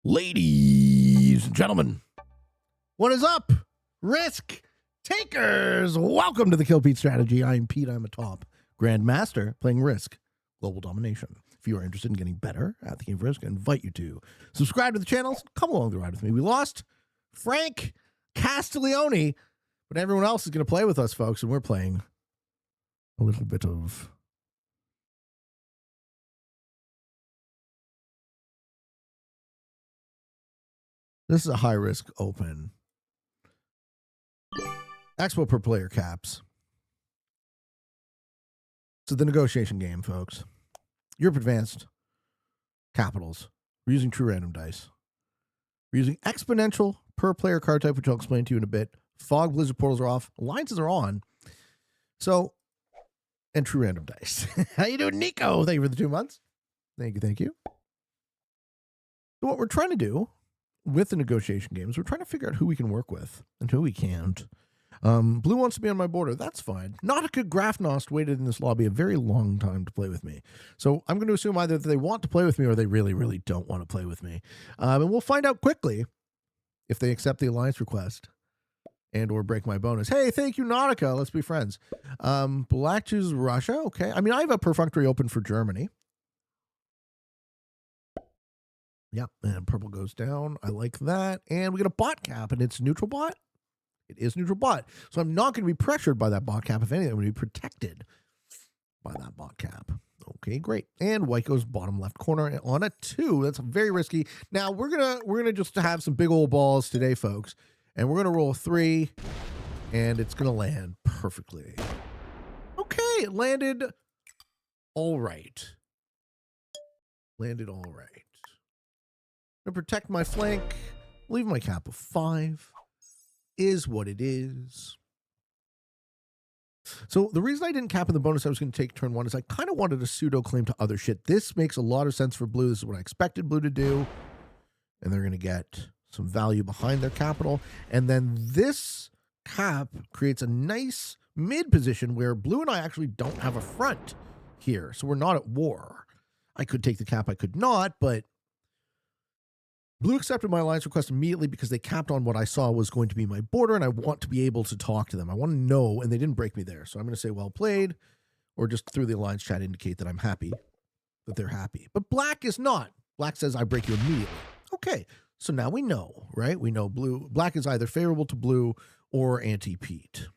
Ladies and gentlemen, what is up? Risk takers, welcome to the Kill Pete strategy. I'm Pete. I'm a top grandmaster playing Risk Global Domination. If you are interested in getting better at the game of Risk, I invite you to subscribe to the channels. Come along the ride with me. We lost Frank Castiglione, but everyone else is going to play with us, folks, and we're playing a little bit of this is a high risk open. Expo per player caps. So the negotiation game, folks. Europe Advanced Capitals. We're using true random dice. We're using exponential per player card type, which I'll explain to you in a bit. Fog, Blizzard portals are off. Alliances are on. So, and true random dice. How you doing, Nico? Thank you for the 2 months. Thank you, thank you. So what we're trying to do with the negotiation games, we're trying to figure out who we can work with and who we can't. Blue wants to be on my border. That's fine. Not a good Grafnost waited in this lobby a very long time to play with me. So I'm going to assume either that they want to play with me or they really, really don't want to play with me. And we'll find out quickly if they accept the alliance request and or break my bonus. Hey, thank you, Nautica. Let's be friends. Black chooses Russia. Okay. I mean, I have a perfunctory open for Germany. Yep, and purple goes down. I like that. And we get a bot cap, and it's neutral bot. It is neutral bot. So I'm not going to be pressured by that bot cap. If anything, I'm going to be protected by that bot cap. Okay, great. And white goes bottom left corner on a 2. That's very risky. Now we're gonna just have some big old balls today, folks. And we're gonna roll a 3, and it's gonna land perfectly. Okay, it landed all right. Landed all right. To protect my flank, leave my cap of 5, is what it is. So the reason I didn't cap in the bonus I was going to take turn 1 is I kind of wanted a pseudo claim to other shit. This makes a lot of sense for blue. This is what I expected blue to do. And they're going to get some value behind their capital. And then this cap creates a nice mid position where blue and I actually don't have a front here. So we're not at war. I could take the cap, I could not, but blue accepted my alliance request immediately because they capped on what I saw was going to be my border, and I want to be able to talk to them. I want to know, and they didn't break me there. So I'm going to say, well played, or just through the alliance chat indicate that I'm happy, that they're happy. But black is not. Black says, I break you immediately. Okay, so now we know, right? We know black is either favorable to blue or anti-Pete.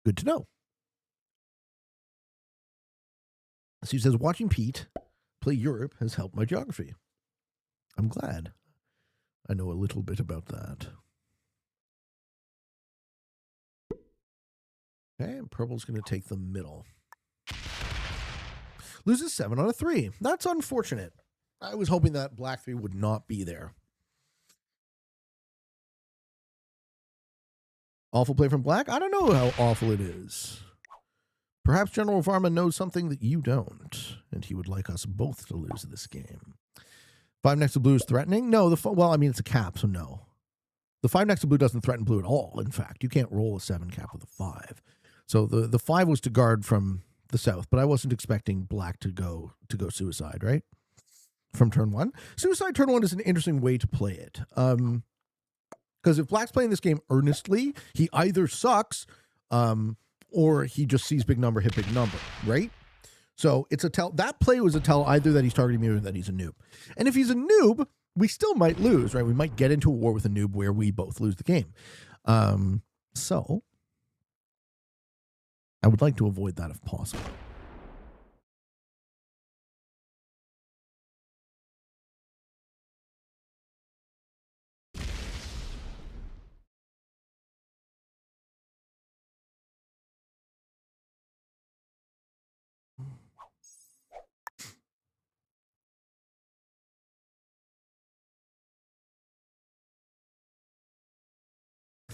Good to know. So he says, watching Pete play Europe has helped my geography. I'm glad I know a little bit about that. Okay, and purple's going to take the middle. Loses 7 on a 3. That's unfortunate. I was hoping that black 3 would not be there. Awful play from black? I don't know how awful it is. Perhaps General Varma knows something that you don't, and he would like us both to lose this game. 5 next to blue is threatening? No, well, I mean, it's a cap, so no. The 5 next to blue doesn't threaten blue at all. In fact, you can't roll a 7 cap with a 5. So the 5 was to guard from the south, but I wasn't expecting black to go suicide, right? From turn 1. Suicide turn 1 is an interesting way to play it. Because if black's playing this game earnestly, he either sucks or he just sees big number, hit big number, right? So it's a tell. That play was a tell either that he's targeting me or that he's a noob. And if he's a noob, we still might lose, right? We might get into a war with a noob where we both lose the game. So I would like to avoid that if possible.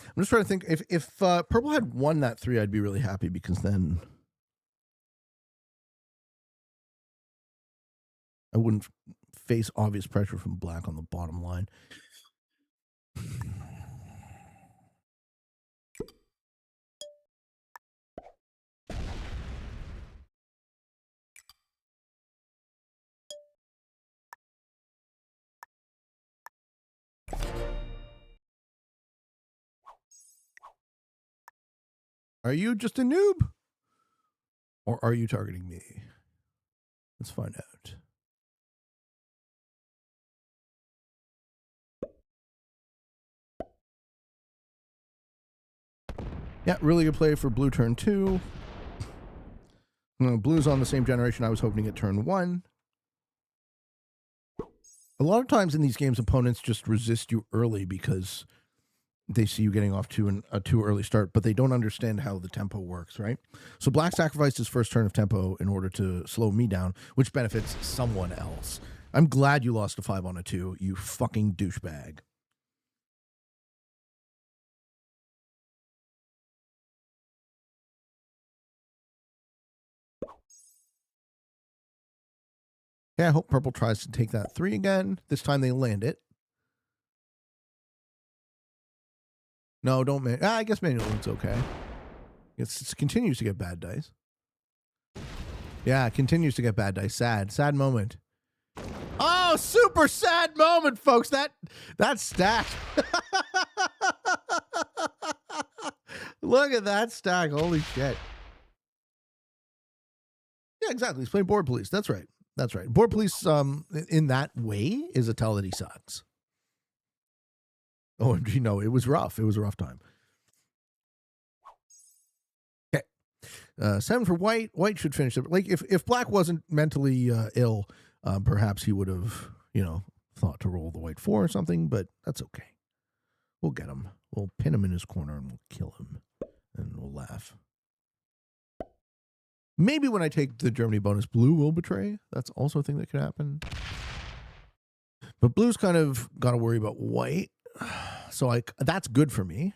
I'm just trying to think if purple had won that 3, I'd be really happy because then I wouldn't face obvious pressure from black on the bottom line. Are you just a noob? Or are you targeting me? Let's find out. Yeah, really good play for blue turn 2. Blue's on the same generation I was hoping at turn 1. A lot of times in these games, opponents just resist you early because they see you getting off to a too early start, but they don't understand how the tempo works, right? So black sacrificed his first turn of tempo in order to slow me down, which benefits someone else. I'm glad you lost a 5 on a 2, you fucking douchebag. Yeah, I hope purple tries to take that 3 again. This time they land it. No, don't man. I guess manual it's okay. It continues to get bad dice. Yeah, it continues to get bad dice. Sad moment. Oh, super sad moment, folks. That stack. Look at that stack. Holy shit. Yeah, exactly. He's playing board police. That's right. Board police, in that way, is a tell that he sucks. OMG, no, it was rough. It was a rough time. Okay. 7 for white. White should finish it. Like, if black wasn't mentally ill, perhaps he would have, thought to roll the white 4 or something, but that's okay. We'll get him. We'll pin him in his corner and we'll kill him. And we'll laugh. Maybe when I take the Germany bonus, blue will betray. That's also a thing that could happen. But blue's kind of got to worry about white. So that's good for me.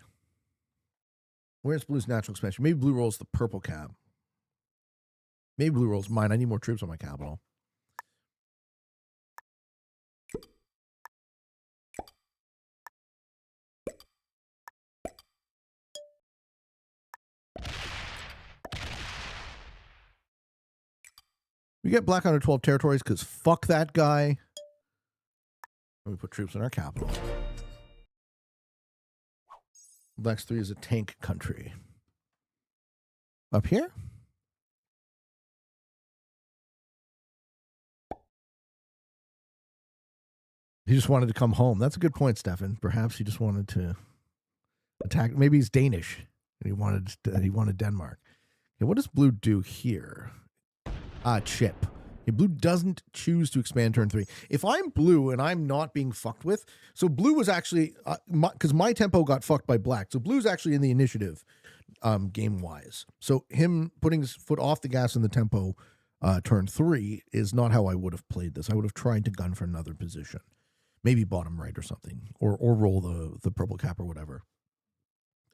Where's blue's natural expansion? Maybe blue rolls the purple cap. Maybe blue rolls mine. I need more troops on my capital. We get black under 12 territories because fuck that guy. And we put troops in our capital. Black's 3 is a tank country. Up here? He just wanted to come home. That's a good point, Stefan. Perhaps he just wanted to attack. Maybe he's Danish and he wanted Denmark. Okay, what does blue do here? Chip. Okay, blue doesn't choose to expand turn 3. If I'm blue and I'm not being fucked with, so blue was actually because my tempo got fucked by black. So blue's actually in the initiative, game wise. So him putting his foot off the gas in the tempo, turn 3 is not how I would have played this. I would have tried to gun for another position. Maybe bottom right or something, or roll the purple cap or whatever.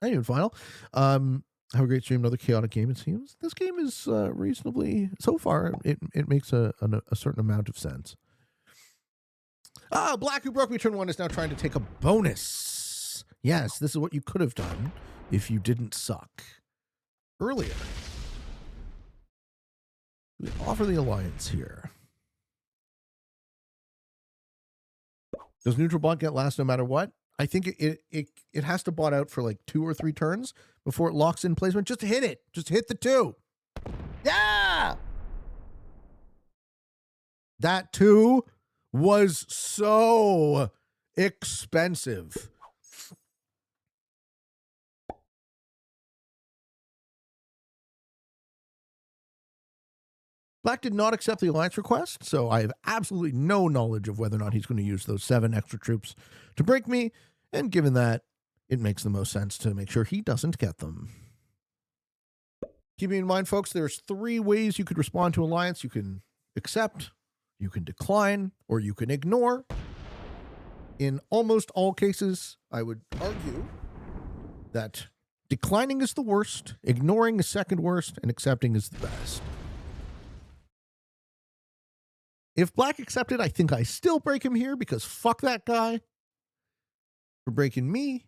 Anyway, final. Have a great stream. Another chaotic game, it seems. This game is reasonably, so far, it makes a certain amount of sense. Black who broke me turn 1 is now trying to take a bonus. Yes, this is what you could have done if you didn't suck earlier. We offer the alliance here. Does neutral bot get last no matter what? I think it has to bot out for like 2 or 3 turns before it locks in placement. Just hit it. Just hit the 2. Yeah! That 2 was so expensive. Black did not accept the alliance request, so I have absolutely no knowledge of whether or not he's going to use those 7 extra troops to break me, and given that, it makes the most sense to make sure he doesn't get them. Keeping in mind, folks, there's 3 ways you could respond to alliance. You can accept, you can decline, or you can ignore. In almost all cases, I would argue that declining is the worst, ignoring is second worst, and accepting is the best. If black accepted, I think I still break him here because fuck that guy for breaking me.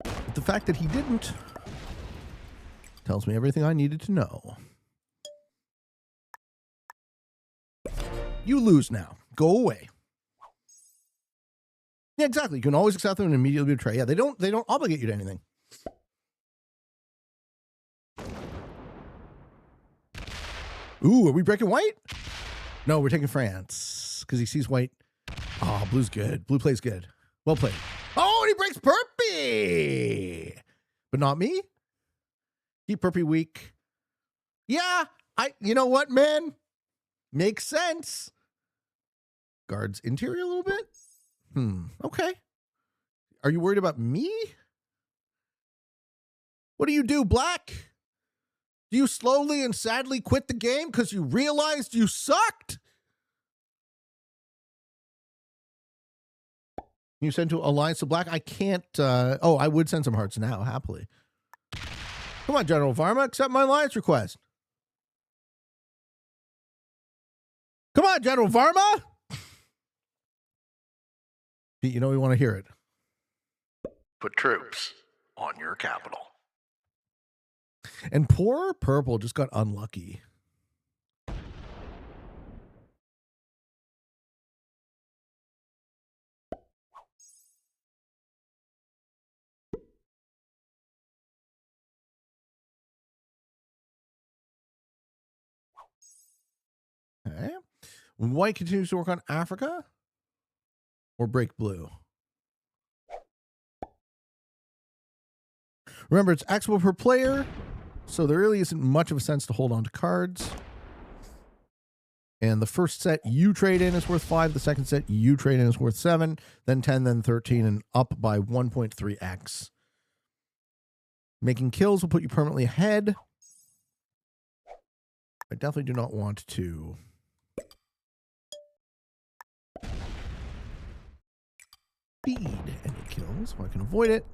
But the fact that he didn't tells me everything I needed to know. You lose now. Go away. Yeah, exactly. You can always accept them and immediately betray. Yeah, they don't obligate you to anything. Ooh, are we breaking white? No, we're taking France because he sees white. Oh, blue's good. Blue plays good. Well played. Oh, and he breaks Purpy. But not me. Keep Purpy weak. Yeah, you know what, man? Makes sense. Guards interior a little bit? Okay. Are you worried about me? What do, Black? Do you slowly and sadly quit the game because you realized you sucked? You send to Alliance of Black? I can't. I would send some hearts now, happily. Come on, General Varma, accept my alliance request. Come on, General Varma. You know we want to hear it. Put troops on your capital. And poor Purple just got unlucky. Okay. White continues to work on Africa or break blue. Remember, it's Expo per player, so there really isn't much of a sense to hold on to cards. And the first set you trade in is worth 5. The second set you trade in is worth 7, then 10, then 13, and up by 1.3x. Making kills will put you permanently ahead. I definitely do not want to feed any kills, so I can avoid it.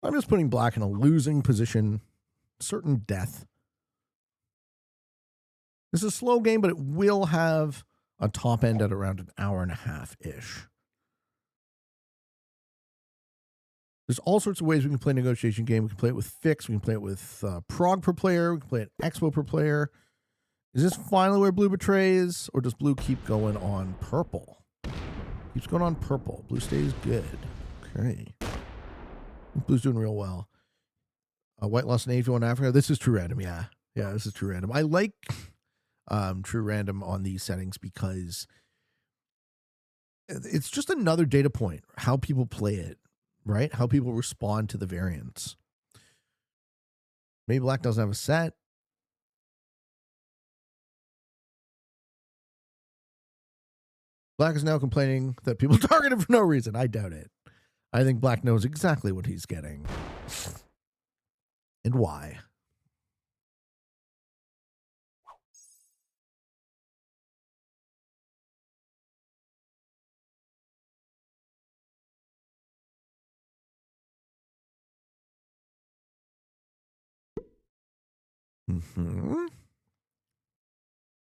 I'm just putting Black in a losing position, certain death. This is a slow game, but it will have a top end at around an hour and a half-ish. There's all sorts of ways we can play a negotiation game. We can play it with Fix. We can play it with Prog per player. We can play it Expo per player. Is this finally where blue betrays, or does blue keep going on purple? Keeps going on purple. Blue stays good. Okay. Blue's doing real well. White lost an AVO in Africa. This is true random, yeah. Yeah, this is true random. I like true random on these settings because it's just another data point, how people play it, right? How people respond to the variants. Maybe Black doesn't have a set. Black is now complaining that people target him for no reason. I doubt it. I think Black knows exactly what he's getting. And why.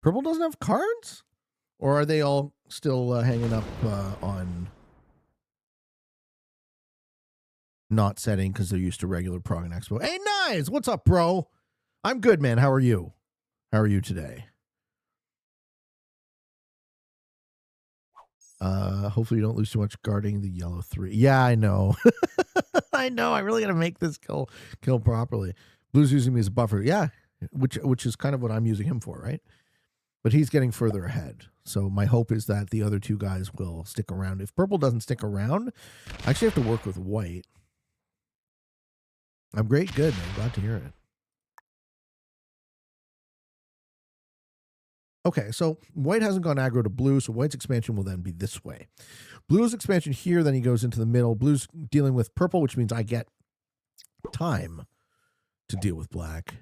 Purple doesn't have cards? Or are they all still hanging up on not setting because they're used to regular Prog and Expo? Hey, Nice! What's up, bro? I'm good, man. How are you? How are you today? Hopefully you don't lose too much guarding the yellow 3. Yeah, I know. I know. I really got to make this kill properly. Blue's using me as a buffer. Yeah, which is kind of what I'm using him for, right? But he's getting further ahead. So my hope is that the other two guys will stick around. If purple doesn't stick around, I actually have to work with white. I'm great. Good, man. Glad to hear it. Okay, so white hasn't gone aggro to blue, so white's expansion will then be this way. Blue's expansion here, then he goes into the middle. Blue's dealing with purple, which means I get time to deal with black.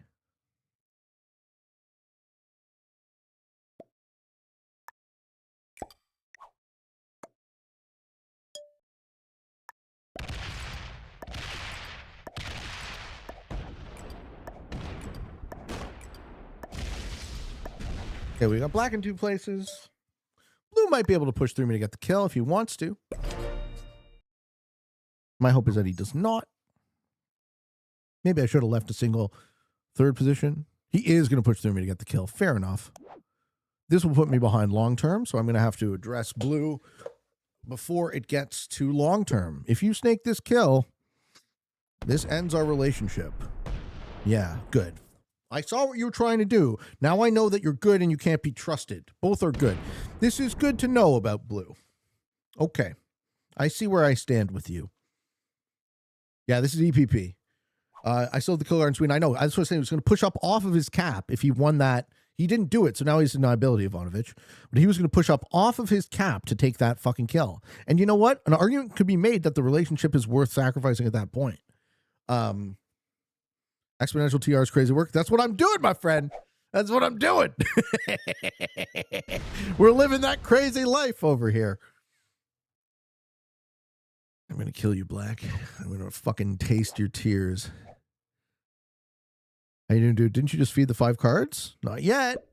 Okay, we got black in 2 places. Blue might be able to push through me to get the kill if he wants to. My hope is that he does not. Maybe I should have left a single 3rd position. He is going to push through me to get the kill. Fair enough. This will put me behind long term, so I'm going to have to address blue before it gets to long term. If you snake this kill, this ends our relationship. Yeah, good. I saw what you were trying to do. Now I know that you're good and you can't be trusted. Both are good. This is good to know about blue. Okay. I see where I stand with you. Yeah, this is EPP. I still have the kill guard in Sweden. I know. I was saying he was going to push up off of his cap if he won that. He didn't do it, so now he's deniability Ivanovic. But he was going to push up off of his cap to take that fucking kill. And you know what? An argument could be made that the relationship is worth sacrificing at that point. Exponential TR's crazy work. That's what I'm doing, my friend. That's what I'm doing. We're living that crazy life over here. I'm going to kill you, Black. I'm going to fucking taste your tears. How you doing, dude? Didn't you just feed the 5 cards? Not yet.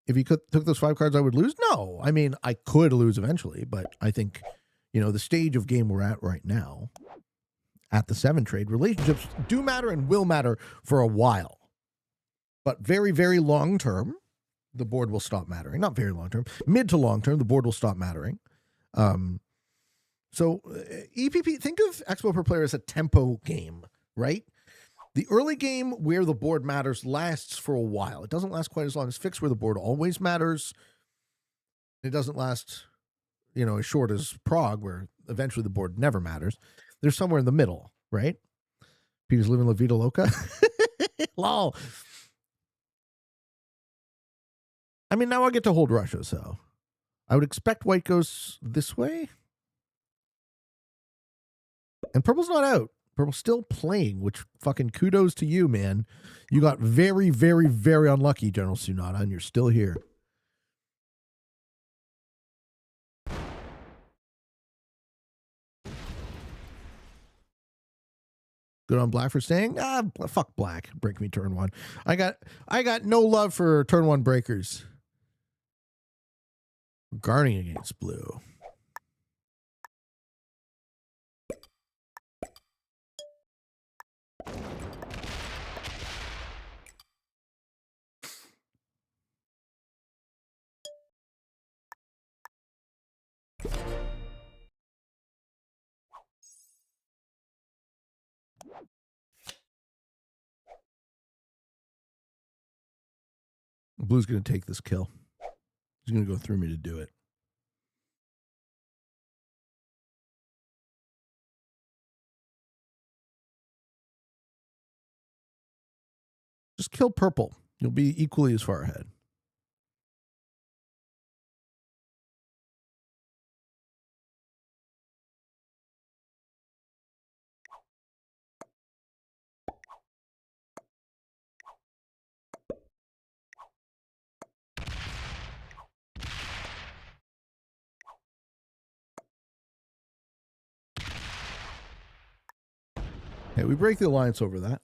If you took those 5 cards, I would lose? No. I mean, I could lose eventually, but I think, the stage of game we're at right now, at the 7 trade, relationships do matter and will matter for a while. But very, very long term, the board will stop mattering. Not very long term. Mid to long term, the board will stop mattering. So EPP, think of Expo per player as a tempo game, right? The early game where the board matters lasts for a while. It doesn't last quite as long as Fix, where the board always matters. It doesn't last, as short as Prague, where eventually the board never matters. There's somewhere in the middle, right? Peter's living La Vida Loca. Lol. I mean, now I get to hold Russia, so I would expect white goes this way. And purple's not out. Purple's still playing, which fucking kudos to you, man. You got very, very, very unlucky, General Tsunada, and you're still here. Good on Black for staying. Fuck Black. Break me turn 1. I got no love for turn 1 breakers. Guarding against blue. Blue's going to take this kill. He's going to go through me to do it. Just kill purple. You'll be equally as far ahead. Hey, we break the alliance over that.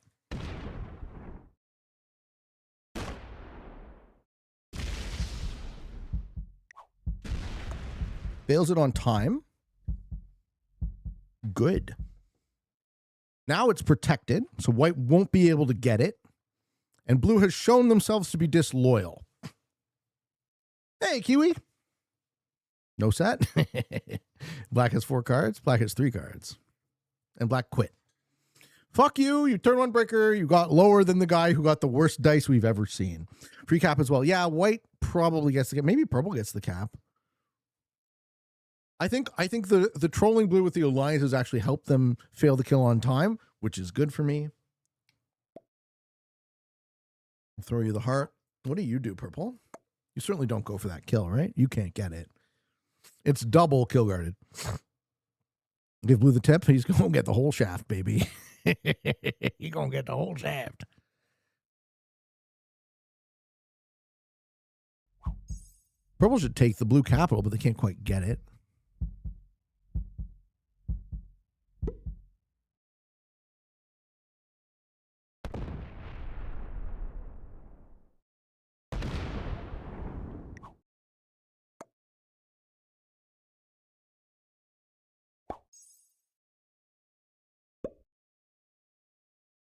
Fails it on time. Good. Now it's protected, so white won't be able to get it. And blue has shown themselves to be disloyal. Hey, Kiwi. No set. Black has 4 cards. Black has 3 cards. And black quit. Fuck you. You turn 1 breaker. You got lower than the guy who got the worst dice we've ever seen. Free cap as well. Yeah, white probably gets the cap. Maybe purple gets the cap. I think the trolling blue with the alliance has actually helped them fail the kill on time, which is good for me. I'll throw you the heart. What do you do, purple? You certainly don't go for that kill, right? You can't get it. It's double kill guarded. Give blue the tip. He's going to get the whole shaft, baby. He's going to get the whole shaft. Purple should take the blue capital, but they can't quite get it.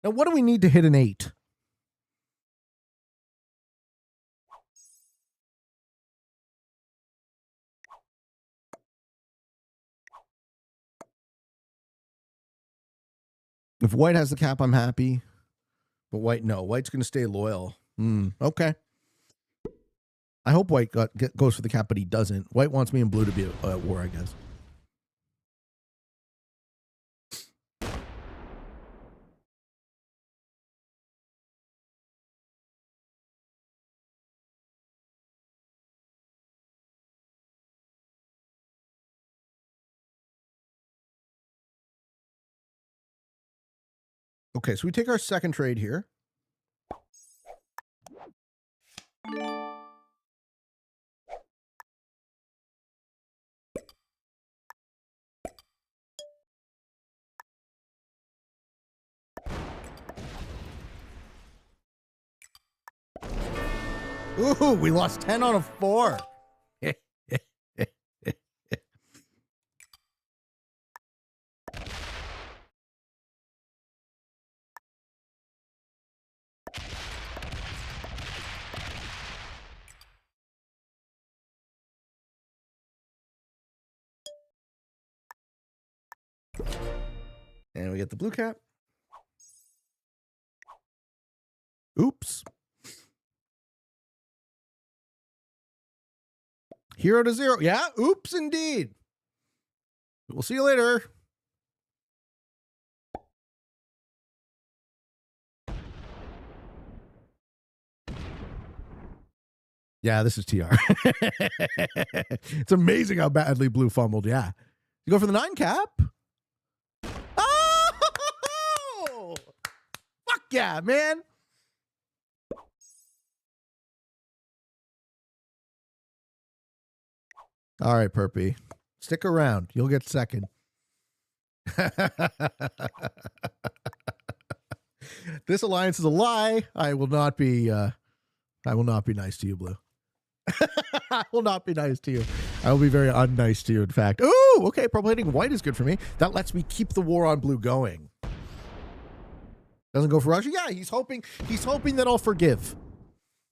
Now, what do we need to hit an 8? If white has the cap, I'm happy. But white, no. White's going to stay loyal. Okay. I hope white goes for the cap, but he doesn't. White wants me and blue to be at war, I guess. Okay, so we take our second trade here. Ooh, we lost 10 on a 4. And we get the blue cap. Oops. Hero to 0. Yeah, oops indeed. We'll see you later. Yeah, this is TR. It's amazing how badly blue fumbled. Yeah. You go for the 9 cap? Oh! Fuck yeah, man. All right, Perpy. Stick around. You'll get second. This alliance is a lie. I will not be nice to you, Blue. I will not be nice to you. I will be very unnice to you, in fact. Ooh, okay, purple hitting white is good for me. That lets me keep the war on blue going. Doesn't go for Russia? Yeah, he's hoping that I'll forgive.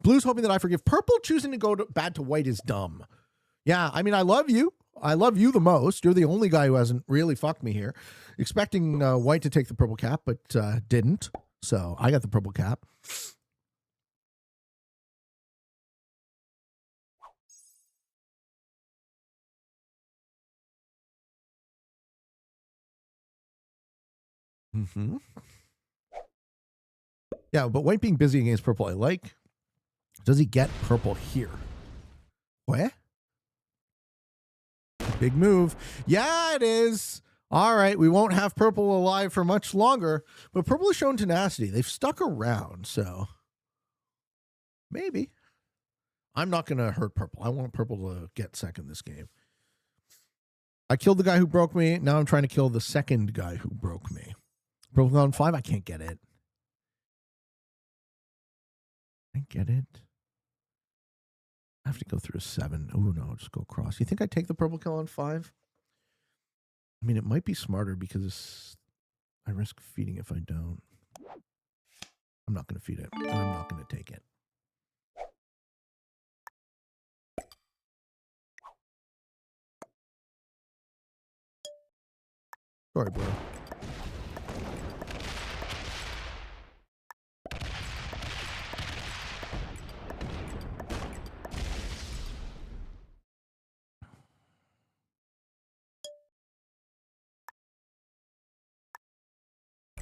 Blue's hoping that I forgive. Purple choosing to go bad to white is dumb. Yeah, I mean, I love you. I love you the most. You're the only guy who hasn't really fucked me here. Expecting white to take the purple cap, but didn't. So I got the purple cap. Mm-hmm. Yeah, but white being busy against purple, I like. Does he get purple here? What? Big move. Yeah, it is. All right, we won't have purple alive for much longer, but purple has shown tenacity. They've stuck around, so maybe. I'm not going to hurt purple. I want purple to get second this game. I killed the guy who broke me. Now I'm trying to kill the second guy who broke me. Purple on 5, I can't get it. I get it. I have to go through a 7. Oh, no, I'll just go across. You think I'd take the purple kill on 5? I mean, it might be smarter because I risk feeding if I don't. I'm not going to feed it, and I'm not going to take it. Sorry, bro.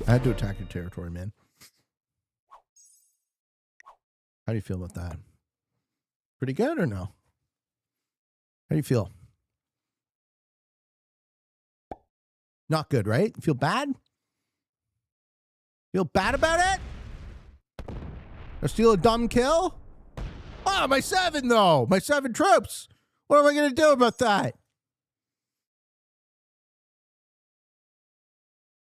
I had to attack your territory, man. How do you feel about that? Pretty good or no? How do you feel? Not good, right? You feel bad? Feel bad about it? Or steal a dumb kill? Oh, my 7, though. My 7 troops. What am I going to do about that?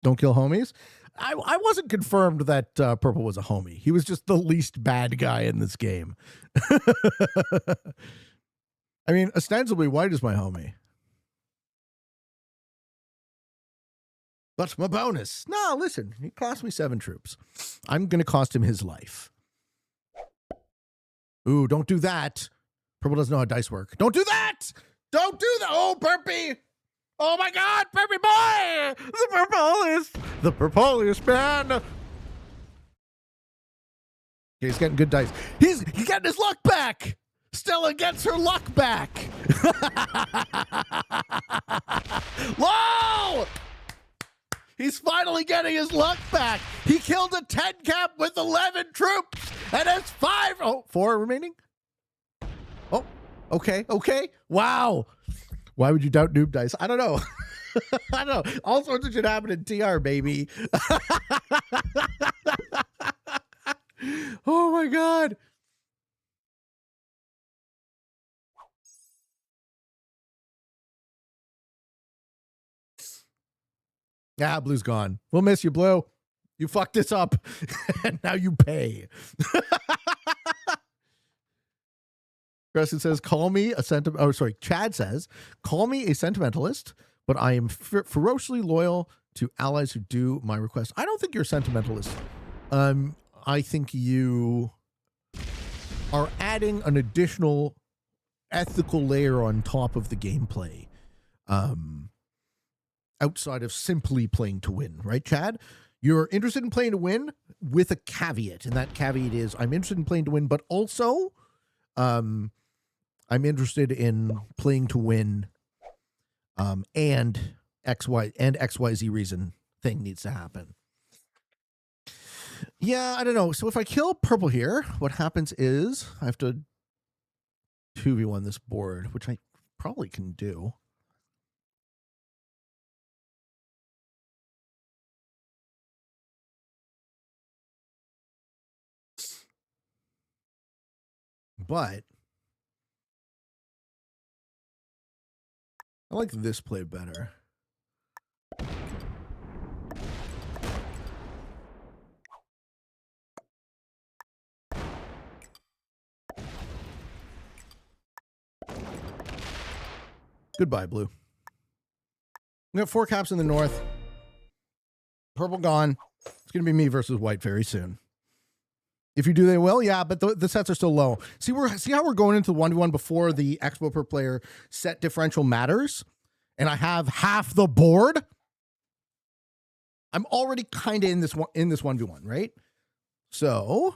Don't kill homies? I wasn't confirmed that purple was a homie. He was just the least bad guy in this game. I mean, ostensibly, white is my homie. That's my bonus. No, listen, he cost me 7 troops. I'm going to cost him his life. Ooh, don't do that. Purple doesn't know how dice work. Don't do that! Don't do that! Oh, Burpee! Oh my God, Burpee boy! The purple is The purplish man. Okay, he's getting good dice. He's getting his luck back. Stella gets her luck back. Whoa! He's finally getting his luck back. He killed a 10 cap with 11 troops and has 4 remaining. Oh, okay. Wow. Why would you doubt noob dice? I don't know. I don't know. All sorts of shit happen in TR, baby. Oh my God. Yeah, Blue's gone. We'll miss you, Blue. You fucked this up, and now you pay. Crescent says, call me a Chad says, call me a sentimentalist, but I am ferociously loyal to allies who do my request. I don't think you're a sentimentalist. I think you are adding an additional ethical layer on top of the gameplay. Outside of simply playing to win, right, Chad? You're interested in playing to win with a caveat, and that caveat is I'm interested in playing to win, but also I'm interested in playing to win and XYZ reason thing needs to happen. Yeah, I don't know. So if I kill purple here, what happens is I have to 2v1 this board, which I probably can do. But I like this play better. Goodbye, Blue. We got 4 caps in the north. Purple gone. It's going to be me versus white very soon. If you do they will, yeah, but the sets are still low. See how we're going into the 1v1 before the expo per player set differential matters? And I have half the board? I'm already kind of in this 1v1, right? So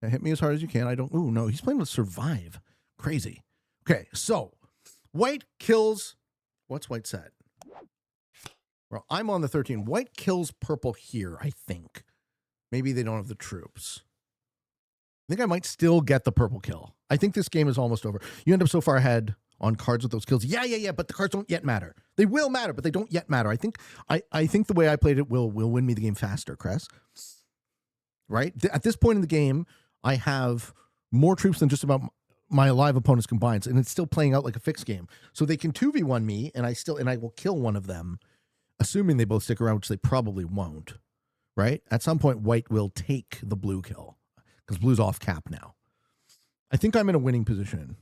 hit me as hard as you can. Ooh, no, he's playing with survive. Crazy. Okay, so white kills. What's white set? Well, I'm on the 13. White kills purple here, I think. Maybe they don't have the troops. I think I might still get the purple kill. I think this game is almost over. You end up so far ahead on cards with those kills. Yeah, but the cards don't yet matter. They will matter, but they don't yet matter. I think the way I played it will win me the game faster, Cress. Right? At this point in the game, I have more troops than just about my live opponents combined, and it's still playing out like a fixed game. So they can 2v1 me, and I will kill one of them, assuming they both stick around, which they probably won't. Right? At some point, white will take the blue kill because blue's off cap now. I think I'm in a winning position.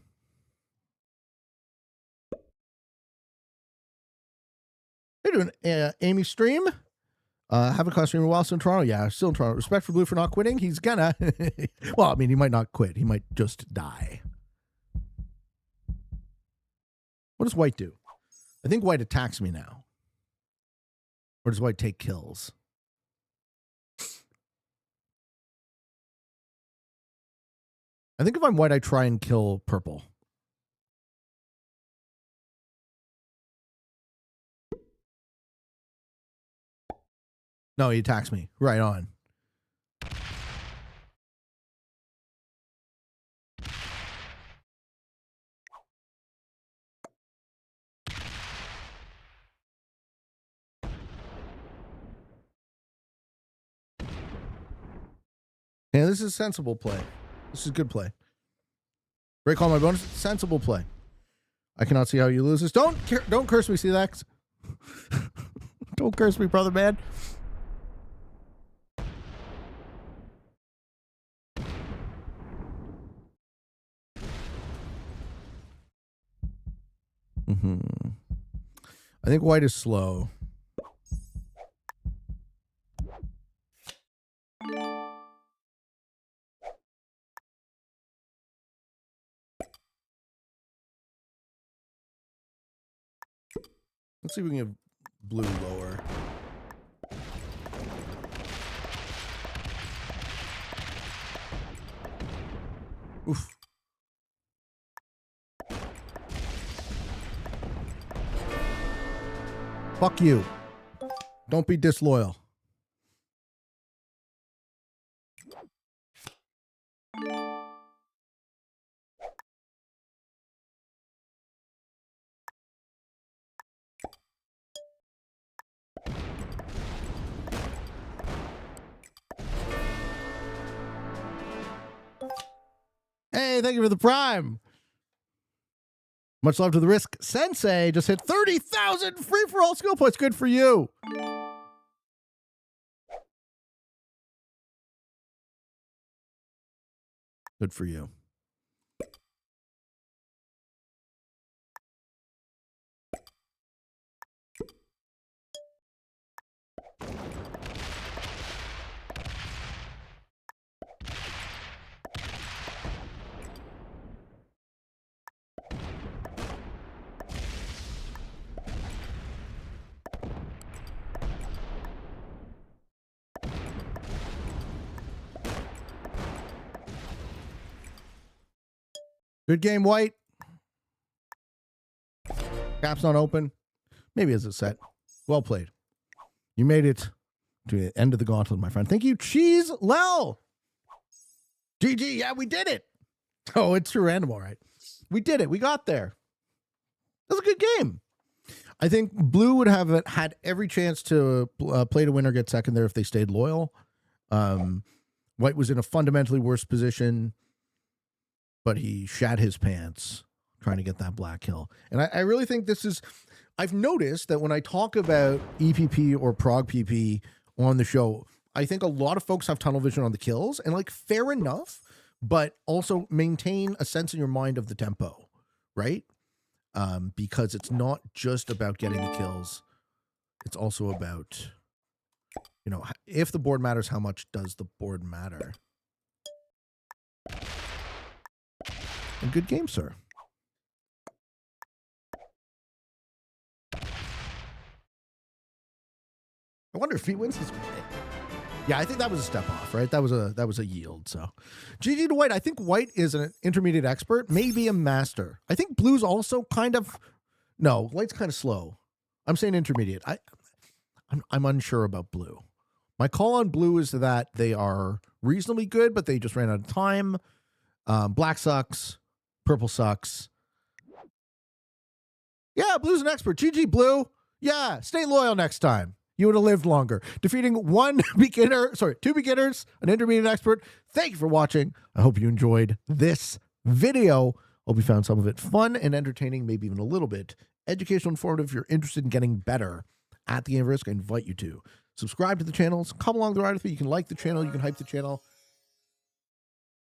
How you doing, Amy Stream? Haven't caught streaming while still in Toronto. Yeah, still in Toronto. Respect for blue for not quitting. He's gonna. Well, I mean, he might not quit. He might just die. What does white do? I think white attacks me now. Or does white take kills? I think if I'm white, I try and kill purple. No, he attacks me. Right on. Yeah, this is a sensible play. This is good play. Break all my bonus. Sensible play. I cannot see how you lose this. Don't curse me, Celex. Don't curse me, brother man. I think white is slow. Let's see if we can get blue lower. Oof. Fuck you. Don't be disloyal. Hey, thank you for the prime. Much love to the Risk Sensei. Just hit 30,000 free-for-all skill points. Good for you. Good for you. Good game, White. Cap's not open. Maybe as a set. Well played. You made it to the end of the gauntlet, my friend. Thank you, Cheese Lel. GG. Yeah, we did it. Oh, it's true random, all right. We did it. We got there. That was a good game. I think Blue would have had every chance to play to win or get second there if they stayed loyal. White was in a fundamentally worse position, but he shat his pants trying to get that black kill. And I really think this is... I've noticed that when I talk about EPP or Prog PP on the show, I think a lot of folks have tunnel vision on the kills, and like, fair enough, but also maintain a sense in your mind of the tempo, right? Because it's not just about getting the kills. It's also about, you know, if the board matters, how much does the board matter? And good game, sir. I wonder if he wins this. Yeah, I think that was a step off, right? That was a yield. So, GG to White. I think White is an intermediate expert, maybe a master. I think Blue's also kind of... No, White's kind of slow. I'm saying intermediate. I'm unsure about Blue. My call on Blue is that they are reasonably good, but they just ran out of time. Black sucks. Purple sucks. Yeah, Blue's an expert. GG, Blue. Yeah, stay loyal next time. You would have lived longer. Defeating two beginners, an intermediate expert. Thank you for watching. I hope you enjoyed this video. Hope you found some of it fun and entertaining, maybe even a little bit educational, informative. If you're interested in getting better at the game of Risk, I invite you to subscribe to the channels. Come along the ride with me. You can like the channel. You can hype the channel.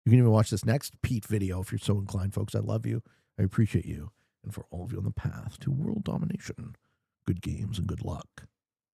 You can even watch this next Pete video if you're so inclined, folks. I love you. I appreciate you. And for all of you on the path to world domination, good games and good luck.